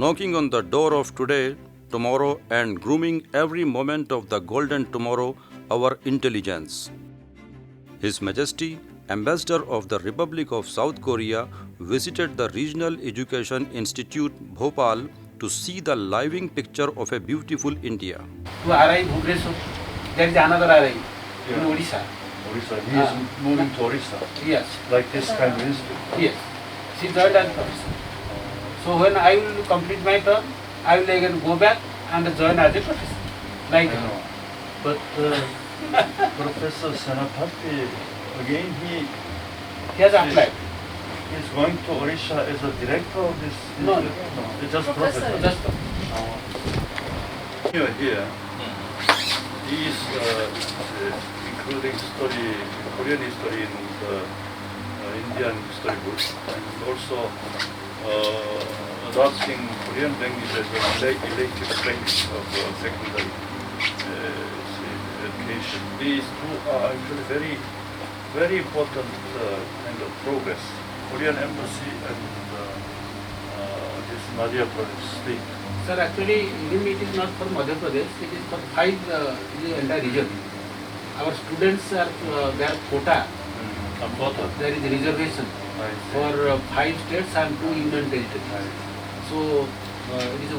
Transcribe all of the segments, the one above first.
knocking on the door of today, tomorrow, and grooming every moment of the golden tomorrow, our intelligence. His Majesty, Ambassador of the Republic of South Korea, visited the Regional Education Institute, Bhopal, to see the living picture of a beautiful India. To RI Bhubaneswar, there is another RI in Odisha. Orissa. He is moving to Orissa. Yes. Like this kind of institute. Yes. She joined as professor. So when I will complete my term, I will again go back and join as a professor. Like I know. But Professor Senapati, again he has applied. is going to Orissa as a director of this No, institute? no. It's just Professor. professor. Just Here, he is including Korean history in the Indian history books, and also adopting Korean language as an elective practice of secondary education. These two are actually very important kind of progress. Korean embassy and this Madhya Pradesh state. Sir, actually, even it is not for Madhya Pradesh, it is for 5 the entire region. Our students are their quota. There is reservation for 5 states and 2 union territories. So it is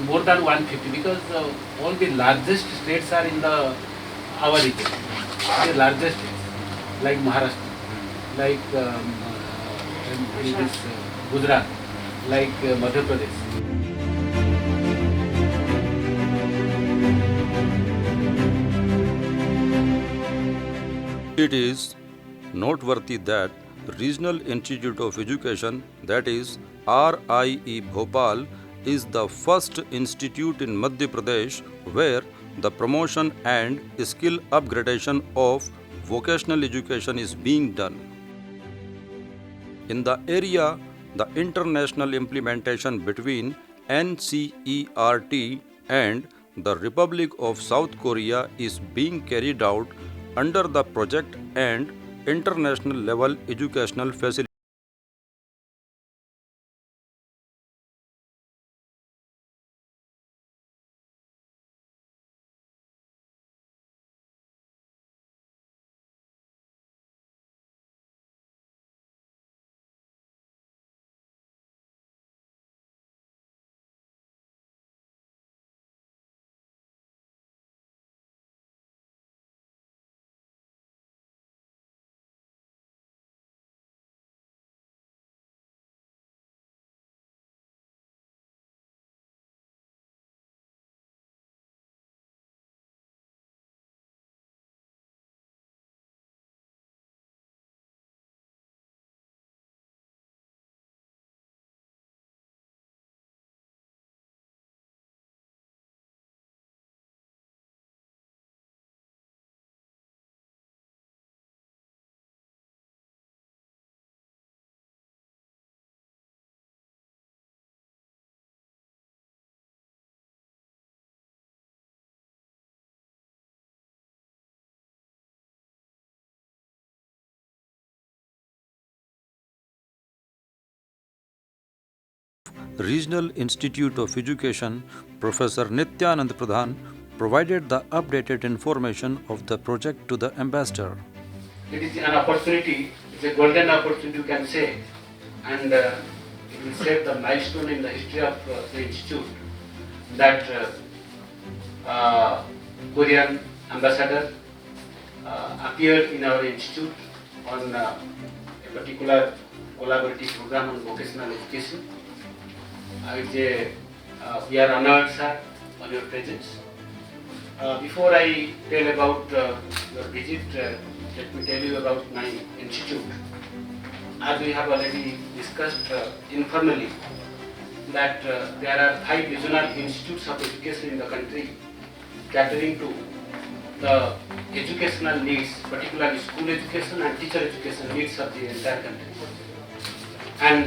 more than 150 because all the largest states are in our region. The largest states like Maharashtra, like Gujarat, like Madhya Pradesh. It is noteworthy that Regional Institute of Education, that is RIE Bhopal, is the first institute in Madhya Pradesh where the promotion and skill upgradation of vocational education is being done. In the area, the international implementation between NCERT and the Republic of South Korea is being carried out under the project and international level educational facility. Regional Institute of Education, Professor Nityanand Pradhan, provided the updated information of the project to the ambassador. It is an opportunity, it's a golden opportunity you can say, and it will set the milestone in the history of the institute that Korean ambassador appeared in our institute on a particular collaborative program on vocational education. We are honored, sir, on your presence. Before I tell about your visit, let me tell you about my institute. As we have already discussed informally, that there are 5 regional institutes of education in the country catering to the educational needs, particularly school education and teacher education needs of the entire country. And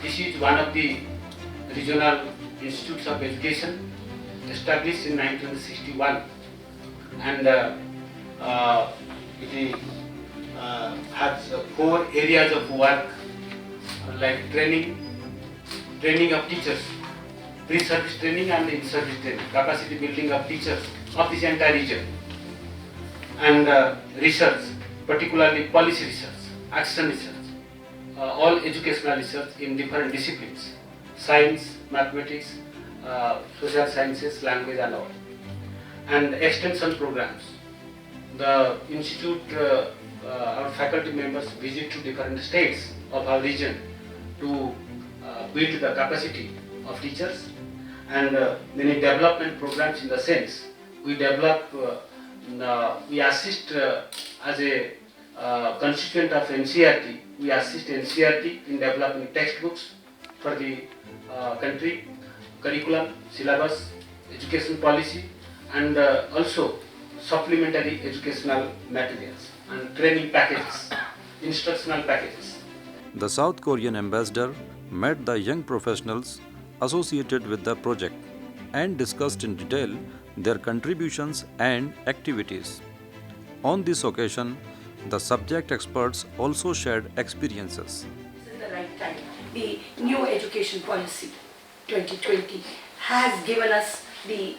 this is one of the regional institutes of education established in 1961, and it has 4 areas of work like training of teachers, pre-service training and in-service training, capacity building of teachers of this entire region, and research, particularly policy research, action research, all educational research in different disciplines, science, mathematics, social sciences, language and all, and extension programs. The institute, our faculty members visit to different states of our region to build the capacity of teachers, and many development programs in the sense we develop, we assist as a constituent of NCERT, we assist NCERT in developing textbooks for the country, curriculum, syllabus, education policy, and also supplementary educational materials and training packages, instructional packages. The South Korean ambassador met the young professionals associated with the project and discussed in detail their contributions and activities. On this occasion, the subject experts also shared experiences. This is the right time. The new education policy 2020 has given us the,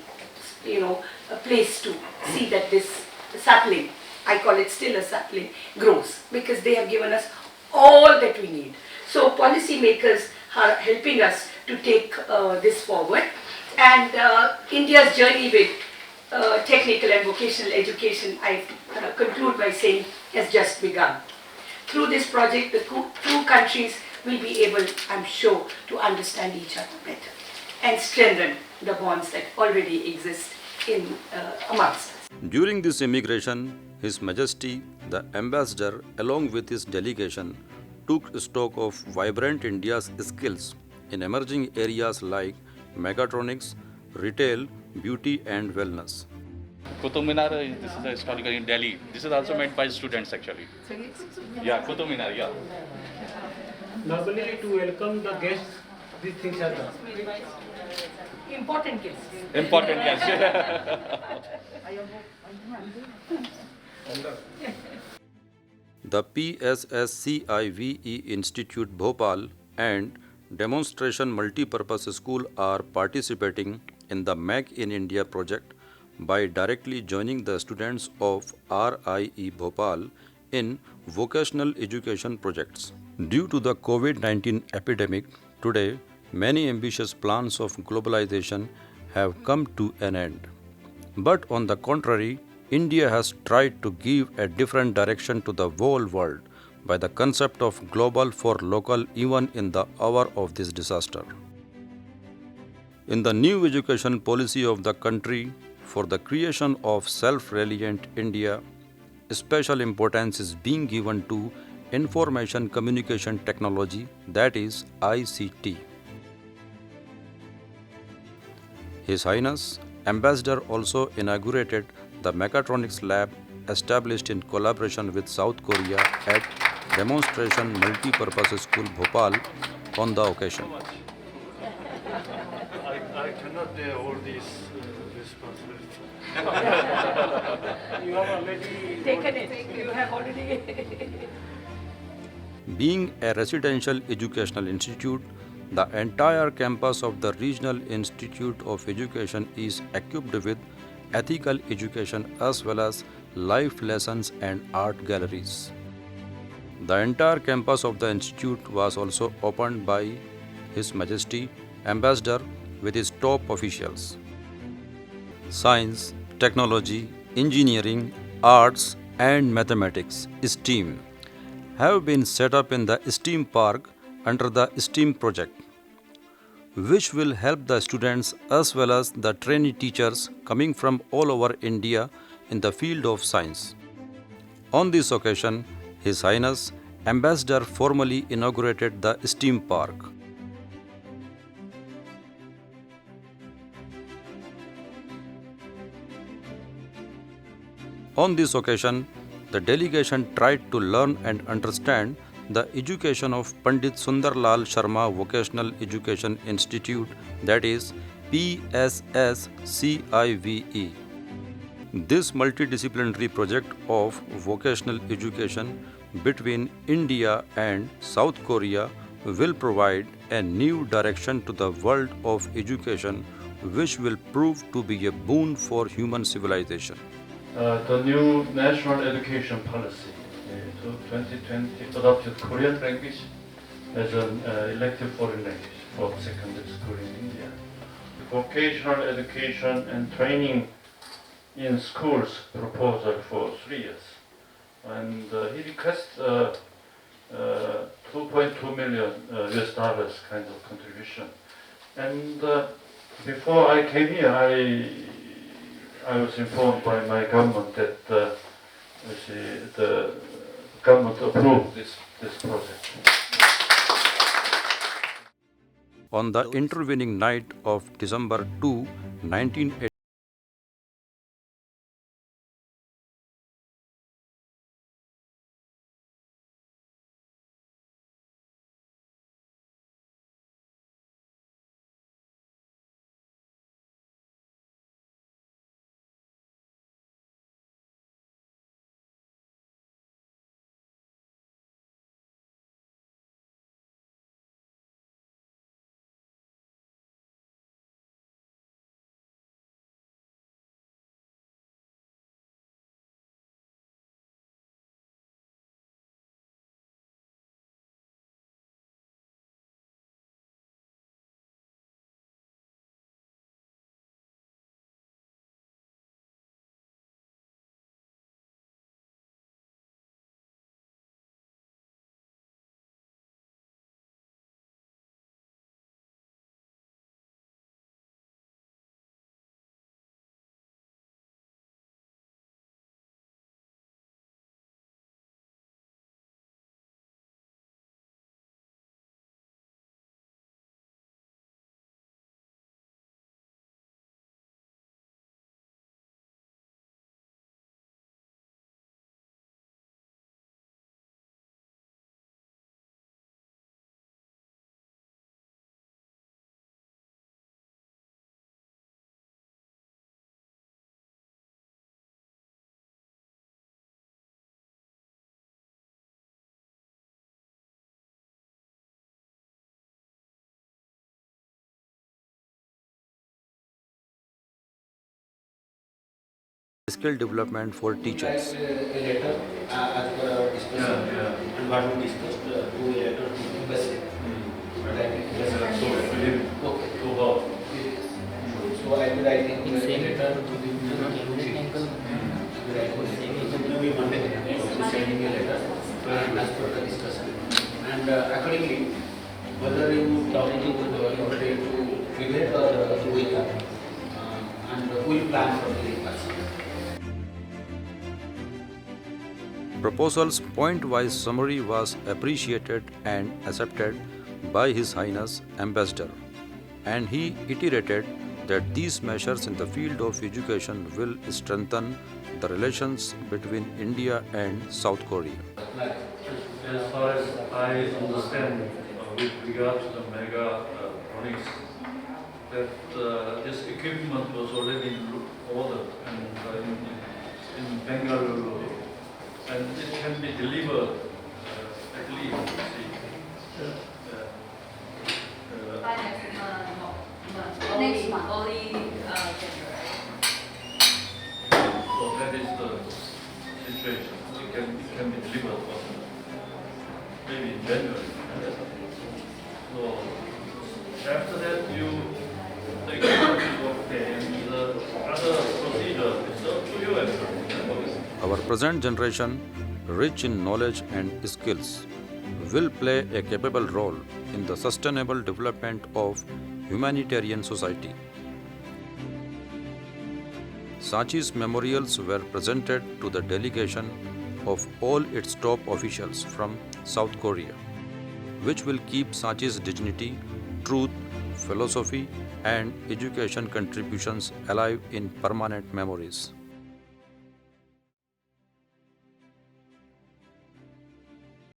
a place to see that this sapling, I call it still a sapling, grows, because they have given us all that we need. So policy makers are helping us to take this forward, and India's journey with technical and vocational education, I conclude by saying, has just begun. Through this project, the two countries will be able, I'm sure, to understand each other better and strengthen the bonds that already exist amongst us. During this immigration, His Majesty, the ambassador, along with his delegation, took stock of vibrant India's skills in emerging areas like mechatronics, retail, beauty and wellness. Qutub Minar, this is a historical in Delhi. This is also meant by students actually. Yeah, Qutub Minar, yeah. Normally to welcome the guests, these things are done. Important cases. Important, yes. The PSSCIVE Institute Bhopal and Demonstration Multipurpose School are participating in the Make in India project by directly joining the students of RIE Bhopal in vocational education projects. Due to the COVID-19 epidemic, today many ambitious plans of globalization have come to an end. But on the contrary, India has tried to give a different direction to the whole world by the concept of global for local even in the hour of this disaster. In the new education policy of the country for the creation of self-reliant India, special importance is being given to information communication technology, that is ICT. His Highness Ambassador also inaugurated the Mechatronics Lab established in collaboration with South Korea at Demonstration Multipurpose School Bhopal on the occasion. I cannot bear all these responsibilities. You have already Taken it. You have already. Being a residential educational institute, the entire campus of the Regional Institute of Education is equipped with ethical education as well as life lessons and art galleries. The entire campus of the institute was also opened by His Majesty Ambassador with his top officials. Science, technology, engineering, arts and mathematics (STEAM) have been set up in the STEAM Park under the STEAM project, which will help the students as well as the trainee teachers coming from all over India in the field of science. On this occasion, His Highness Ambassador formally inaugurated the STEAM Park. On this occasion, the delegation tried to learn and understand the education of Pandit Sundarlal Sharma Vocational Education Institute, that is PSSCIVE. This multidisciplinary project of vocational education between India and South Korea will provide a new direction to the world of education which will prove to be a boon for human civilization. The new national education policy to 2020 adopted Korean language as an elective foreign language for secondary school in India. Vocational education and training in schools proposal for 3 years. And he requests 2.2 million US dollars kind of contribution. And before I came here, I was informed by my government that the government approved this project. On the intervening night of December 2, 1980, skill development for teachers. A letter as per our discussion and what we discussed, do a letter to embassy. But I think So within okay. 2 hours. So I will write a letter to the maybe Monday, sending a letter as per the discussion. And accordingly, whether you talk to Vivek or Rohita, and we will plan for the person. Proposal's point-wise summary was appreciated and accepted by His Highness Ambassador, and he iterated that these measures in the field of education will strengthen the relations between India and South Korea. As far as I understand, with regard to the mega Pronix, that this equipment was already ordered and in Bengaluru, and it can be delivered at least. Next month. Only January. So that is the situation. It can be delivered maybe in January. So after that, the equipment is okay, and the other procedure is up to you actually. Our present generation, rich in knowledge and skills, will play a capable role in the sustainable development of humanitarian society. Sachi's memorials were presented to the delegation of all its top officials from South Korea, which will keep Sachi's dignity, truth, philosophy, and education contributions alive in permanent memories.